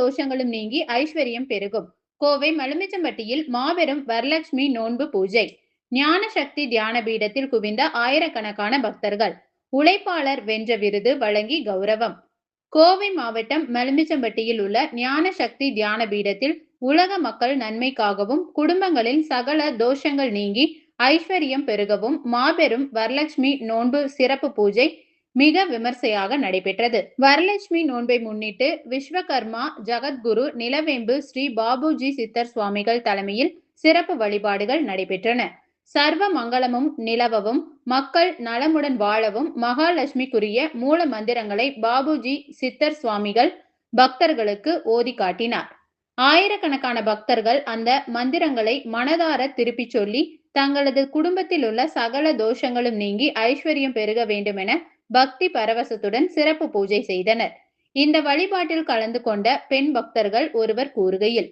தோஷங்களும் நீங்கி ஐஸ்வர்யம் பெருகும். கோவை மலுமிச்சம்பட்டியில் மாபெரும் வரலட்சுமி நோன்பு பூஜை. ஞான சக்தி தியான பீடத்தில் குவிந்த ஆயிரக்கணக்கான பக்தர்கள். உழைப்பாளர் வென்ற விருது வழங்கி கௌரவம். கோவை மாவட்டம் மலுமிச்சம்பட்டியில் உள்ள ஞான சக்தி தியான பீடத்தில் உலக மக்கள் நன்மைக்காகவும் குடும்பங்களில் சகல தோஷங்கள் நீங்கி ஐஸ்வர்யம் பெருகவும் மாபெரும் வரலட்சுமி நோன்பு சிறப்பு பூஜை மிக விமர்சையாக நடைபெற்றது. வரலட்சுமி நோன்பை முன்னிட்டு விஸ்வகர்மா ஜகத்குரு நிலவேம்பு ஸ்ரீ பாபுஜி சித்தர் சுவாமிகள் தலைமையில் சிறப்பு வழிபாடுகள் நடைபெற்றன. சர்வ மங்களமும் நிலவவும் மக்கள் நலமுடன் வாழவும் மகாலட்சுமிக்குரிய மூல மந்திரங்களை பாபுஜி சித்தர் சுவாமிகள் பக்தர்களுக்கு ஓதி காட்டினார். ஆயிரக்கணக்கான பக்தர்கள் அந்த மந்திரங்களை மனதார திருப்பி சொல்லி தங்களது குடும்பத்தில் உள்ள சகல தோஷங்களும் நீங்கி ஐஸ்வர்யம் பெருக வேண்டும் என பக்தி பரவசத்துடன் சிறப்பு பூஜை செய்தனர். இந்த வழிபாட்டில் கலந்து கொண்ட பெண் பக்தர்கள் ஒருவர் கூறுகையில்,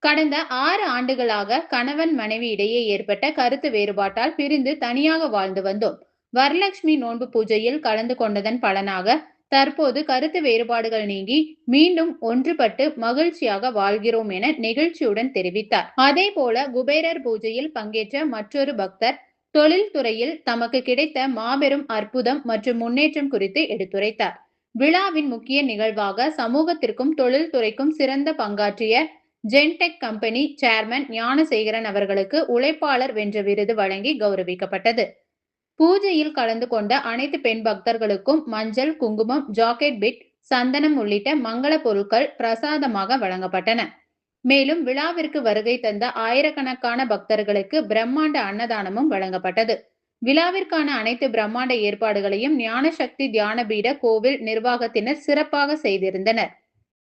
கடந்த 6 ஆண்டுகளாக கணவன் மனைவி இடையே ஏற்பட்ட கருத்து வேறுபாட்டால் பிரிந்து தனியாக வாழ்ந்து வந்தோம். வரலட்சுமி நோன்பு பூஜையில் கலந்து கொண்டதன் பலனாக தற்போது கருத்து வேறுபாடுகள் நீங்கி மீண்டும் ஒன்றுபட்டு மகிழ்ச்சியாக வாழ்கிறோம் என நெகிழ்ச்சியுடன் தெரிவித்தார். அதே போல குபேரர் பூஜையில் பங்கேற்ற மற்றொரு பக்தர் தொழில் துறையில் தமக்கு கிடைத்த மாபெரும் அற்புதம் மற்றும் முன்னேற்றம் குறித்து எடுத்துரைத்தார். விழாவின் முக்கிய நிகழ்வாக சமூகத்திற்கும் தொழில் துறைக்கும் சிறந்த பங்காற்றிய ஜென்டெக் கம்பெனி சேர்மன் ஞானசேகரன் அவர்களுக்கு உழைப்பாளர் வென்ற விருது வழங்கி கௌரவிக்கப்பட்டது. பூஜையில் கலந்து கொண்ட அனைத்து பெண் பக்தர்களுக்கும் மஞ்சள், குங்குமம், ஜாக்கெட் பிட், சந்தனம் உள்ளிட்ட மங்கள பொருட்கள் பிரசாதமாக வழங்கப்பட்டன. மேலும் விழாவிற்கு வருகை தந்த ஆயிரக்கணக்கான பக்தர்களுக்கு பிரம்மாண்ட அன்னதானமும் வழங்கப்பட்டது. விழாவிற்கான அனைத்து பிரம்மாண்ட ஏற்பாடுகளையும் ஞானசக்தி தியான பீட கோவில் நிர்வாகத்தினர் சிறப்பாக செய்திருந்தனர்.